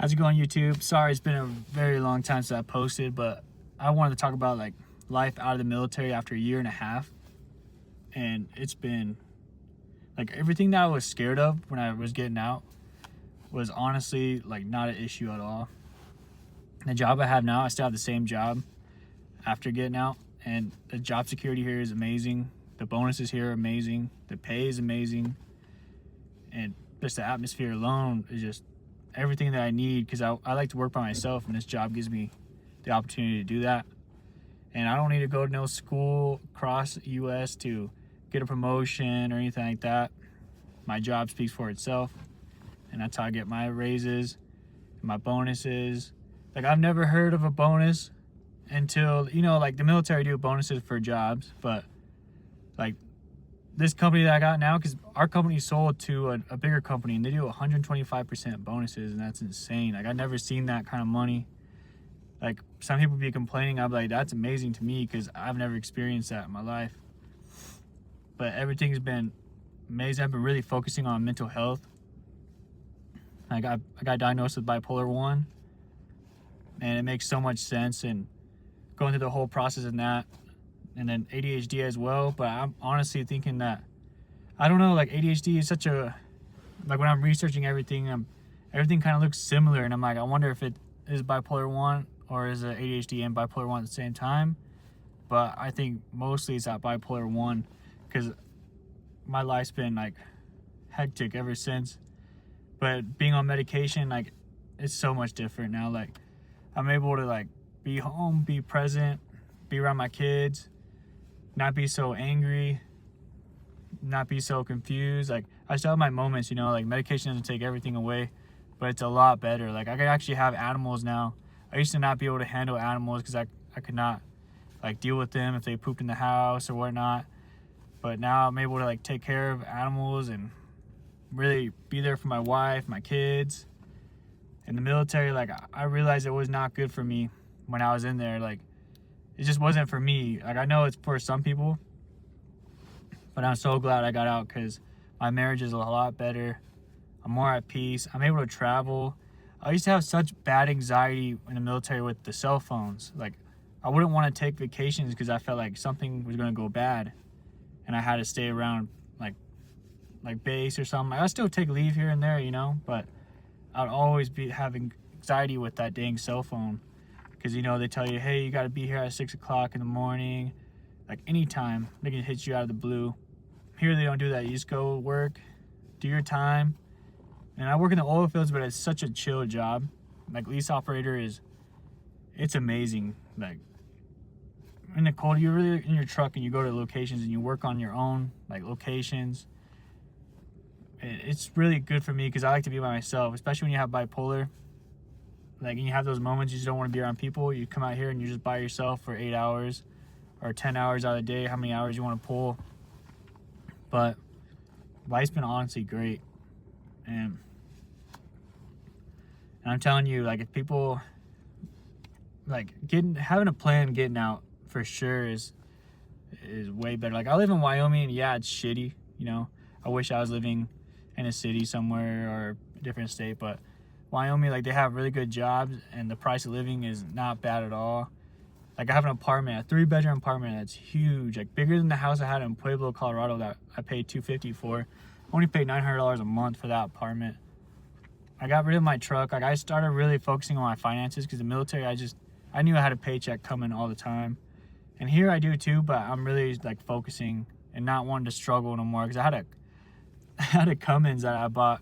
How's it going, YouTube? Sorry, it's been a very long time since I posted, but I wanted to talk about like life out of the military after a year and a half. And it's been like everything that I was scared of when I was getting out was honestly like not an issue at all. The job I have now, I still have the same job after getting out, and the job security here is amazing. The bonuses here are amazing. The pay is amazing. And just the atmosphere alone is just everything that I need, because I like to work by myself, and this job gives me the opportunity to do that. And I don't need to go to no school across the US to get a promotion or anything like that. My job speaks for itself, and that's how I get my raises, my bonuses. Like, I've never heard of a bonus until, like the military do bonuses for jobs, but like this company that I got now, because our company sold to a bigger company, and they do 125% bonuses, and that's insane. Like, I've never seen that kind of money. Like, some people be complaining, I'm like, that's amazing to me, because I've never experienced that in my life. But everything's been amazing. I've been really focusing on mental health. I got diagnosed with bipolar 1, and it makes so much sense, and going through the whole process of that, and then ADHD as well. But I'm honestly thinking that, I don't know, like ADHD is such a, like when I'm researching everything, everything kind of looks similar, and I'm like, I wonder if it is bipolar 1 or is it ADHD and bipolar 1 at the same time. But I think mostly it's that bipolar 1, because my life's been like hectic ever since. But being on medication, like, it's so much different now. Like, I'm able to like be home, be present, be around my kids, not be so angry, not be so confused. Like, I still have my moments, like medication doesn't take everything away, but it's a lot better. Like, I can actually have animals now. I used to not be able to handle animals because I could not like deal with them if they pooped in the house or whatnot. But now I'm able to like take care of animals and really be there for my wife, my kids. In the military, like, I realized it was not good for me when I was in there. Like, it just wasn't for me. Like, I know it's for some people, but I'm so glad I got out, because my marriage is a lot better. I'm more at peace. I'm able to travel. I used to have such bad anxiety in the military with the cell phones. Like, I wouldn't want to take vacations because I felt like something was going to go bad, and I had to stay around like base or something. I still take leave here and there, but I'd always be having anxiety with that dang cell phone, because they tell you, hey, you got to be here at 6 o'clock in the morning. Like, anytime they can hit you out of the blue. Here they don't do that. You just go work, do your time. And I work in the oil fields, but it's such a chill job. Like, lease operator it's amazing. Like, in the cold, you're really in your truck and you go to locations and you work on your own like locations. It's really good for me because I like to be by myself, especially when you have bipolar. Like, and you have those moments you just don't want to be around people. You come out here and you're just by yourself for 8 hours or 10 hours out of the day, how many hours you want to pull. But life's been honestly great. And I'm telling you, like, if people like having a plan getting out for sure is way better. Like, I live in Wyoming, and yeah, it's shitty. I wish I was living in a city somewhere or a different state, but Wyoming, like, they have really good jobs, and the price of living is not bad at all. Like, I have an apartment, a 3-bedroom apartment that's huge, like bigger than the house I had in Pueblo, Colorado that I paid $250 for. I only paid $900 a month for that apartment. I got rid of my truck. Like, I started really focusing on my finances, because the military, I knew I had a paycheck coming all the time. And here I do too, but I'm really like focusing and not wanting to struggle no more, because I had a Cummins that I bought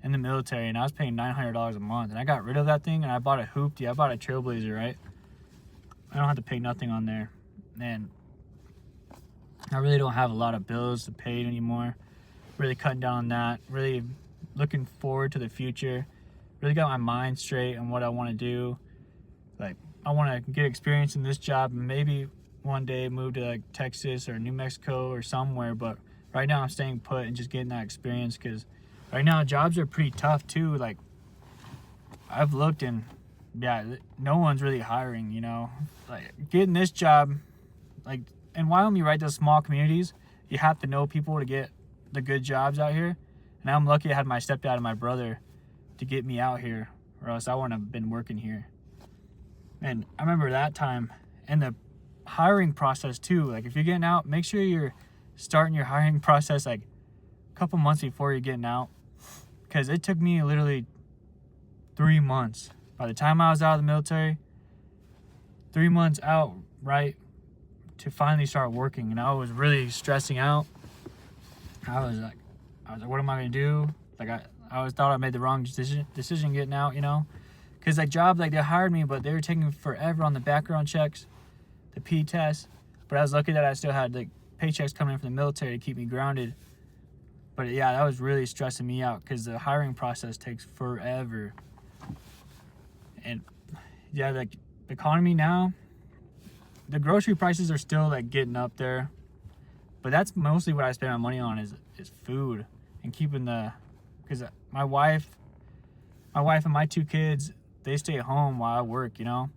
in the military, and I was paying $900 a month, and I got rid of that thing, and I bought a Hoopty. I bought a Trailblazer, right? I don't have to pay nothing on there, and I really don't have a lot of bills to pay anymore. Really cutting down on that, really looking forward to the future, really got my mind straight on what I want to do. Like, I want to get experience in this job and maybe one day move to like Texas or New Mexico or somewhere, but right now I'm staying put and just getting that experience, because right now jobs are pretty tough too. Like, I've looked, and yeah, no one's really hiring. Like, getting this job, like in Wyoming, right, those small communities, you have to know people to get the good jobs out here. And I'm lucky I had my stepdad and my brother to get me out here, or else I wouldn't have been working here. And I remember that time, and the hiring process too. Like if you're getting out, make sure you're starting your hiring process like a couple months before you're getting out, because it took me literally 3 months. By the time I was out of the military, 3 months out, right, to finally start working. And I was really stressing out. I was like, what am I gonna do? Like I always thought I made the wrong decision getting out, you know, because like job, like they hired me, but they were taking forever on the background checks, the P test. But I was lucky that I still had like paychecks coming in from the military to keep me grounded. But yeah, that was really stressing me out because the hiring process takes forever. And yeah, like the economy now, the grocery prices are still like getting up there, but that's mostly what I spend my money on is food and keeping because my wife and my 2 kids, they stay at home while I work, you know,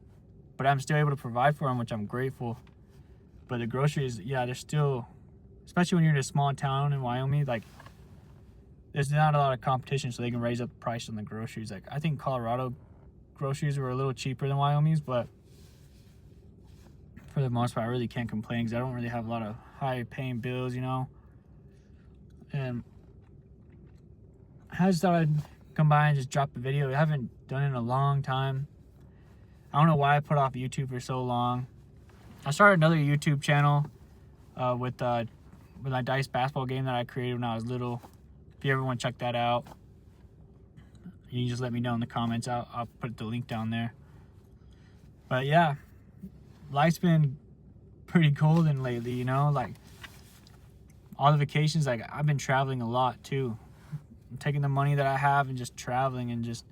but I'm still able to provide for them, which I'm grateful. But the groceries, yeah, they're still, especially when you're in a small town in Wyoming, like there's not a lot of competition, so they can raise up the price on the groceries. Like I think Colorado groceries were a little cheaper than Wyoming's, but for the most part I really can't complain because I don't really have a lot of high paying bills, you know. And I just thought I'd come by and just drop a video. I haven't done it in a long time. I don't know why I put off YouTube for so long. I started another YouTube channel with my dice basketball game that I created when I was little. If you ever want to check that out, you can just let me know in the comments. I'll put the link down there. But yeah, life's been pretty golden lately, you know, like all the vacations, like I've been traveling a lot too. I'm taking the money that I have and just traveling and just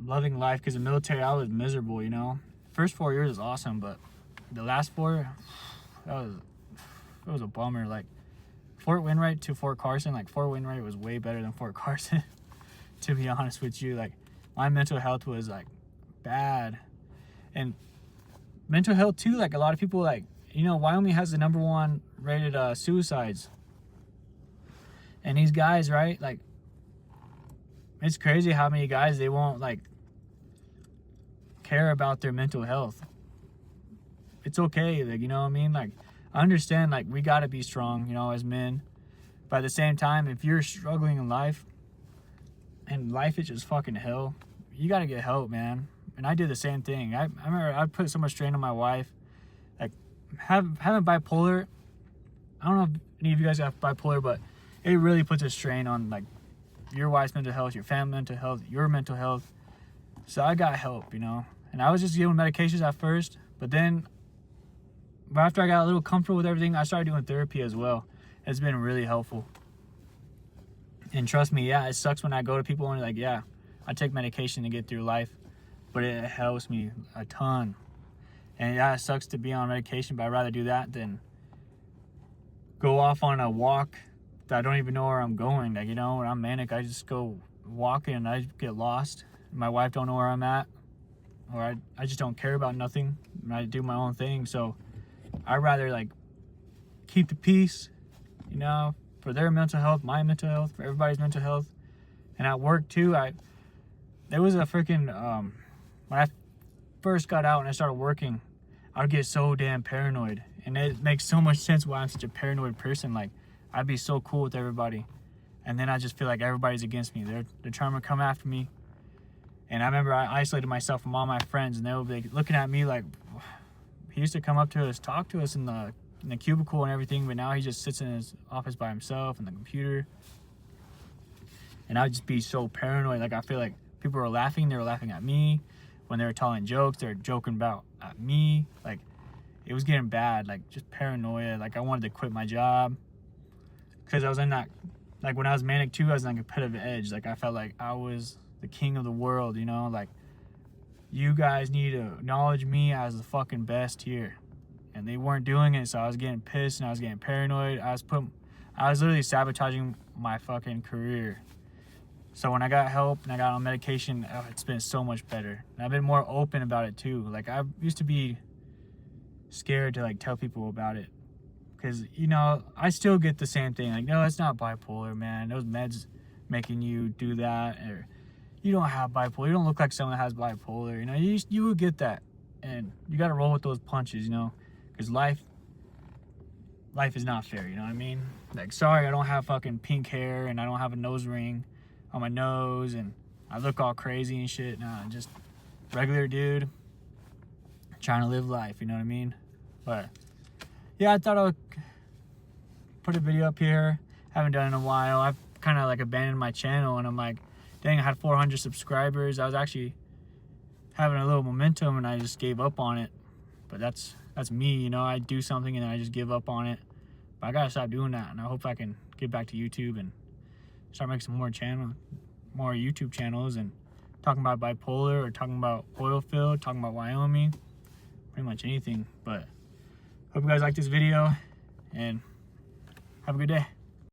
loving life, because the military, I was miserable, you know. First 4 years was awesome, but the last 4, it was a bummer. Like Fort Wainwright to Fort Carson, like Fort Wainwright was way better than Fort Carson. To be honest with you, like my mental health was like bad. And mental health too, like a lot of people, like, you know, Wyoming has the #1 rated suicides. And these guys, right, like it's crazy how many guys, they won't like care about their mental health. It's okay, like, you know what I mean? Like I understand, like we gotta be strong, you know, as men. But at the same time, if you're struggling in life and life is just fucking hell, you gotta get help, man. And I did the same thing. I remember I put so much strain on my wife. Like having bipolar, I don't know if any of you guys have bipolar, but it really puts a strain on like your wife's mental health, your family mental health, your mental health. So I got help, you know. And I was just giving medications at first, but then after I got a little comfortable with everything, I started doing therapy as well. It's been really helpful. And trust me, yeah, it sucks when I go to people and like, yeah, I take medication to get through life, but it helps me a ton. And yeah, it sucks to be on medication, but I'd rather do that than go off on a walk that I don't even know where I'm going. Like, you know, when I'm manic, I just go walking and I get lost. My wife don't know where I'm at, or I just don't care about nothing. And I do my own thing. So I'd rather like keep the peace, you know, for their mental health, my mental health, for everybody's mental health. And at work too, there was a freaking, when I first got out and I started working, I would get so damn paranoid. And it makes so much sense why I'm such a paranoid person. Like, I'd be so cool with everybody, and then I just feel like everybody's against me. They're trying to come after me. And I remember I isolated myself from all my friends, and they would be like, looking at me like, he used to come up to us, talk to us in the cubicle and everything, but now he just sits in his office by himself on the computer. And I would just be so paranoid. Like, I feel like people were laughing. They were laughing at me. When they were telling jokes, they were joking about at me. Like, it was getting bad. Like, just paranoia. Like, I wanted to quit my job. Because I was in that, like when I was manic too, I was in like a pit of edge. Like I felt like I was the king of the world, you know? Like, you guys need to acknowledge me as the fucking best here. And they weren't doing it, so I was getting pissed and I was getting paranoid. I was literally sabotaging my fucking career. So when I got help and I got on medication, it's been so much better. And I've been more open about it too. Like, I used to be scared to like tell people about it. Because, you know, I still get the same thing. Like, no, it's not bipolar, man. Those meds making you do that. Or you don't have bipolar. You don't look like someone that has bipolar. You know, you would get that, and you got to roll with those punches. You know, because life is not fair. You know what I mean? Like, sorry, I don't have fucking pink hair, and I don't have a nose ring on my nose, and I look all crazy and shit. Nah, I'm just regular dude trying to live life. You know what I mean? But yeah, I thought I would put a video up here. Haven't done it in a while. I've kind of like abandoned my channel, and I'm like, dang, I had 400 subscribers. I was actually having a little momentum, and I just gave up on it. But that's me, you know. I do something and then I just give up on it. But I gotta stop doing that, and I hope I can get back to YouTube and start making some more YouTube channels, and talking about bipolar, or talking about oil field, talking about Wyoming, pretty much anything. But hope you guys like this video, and have a good day.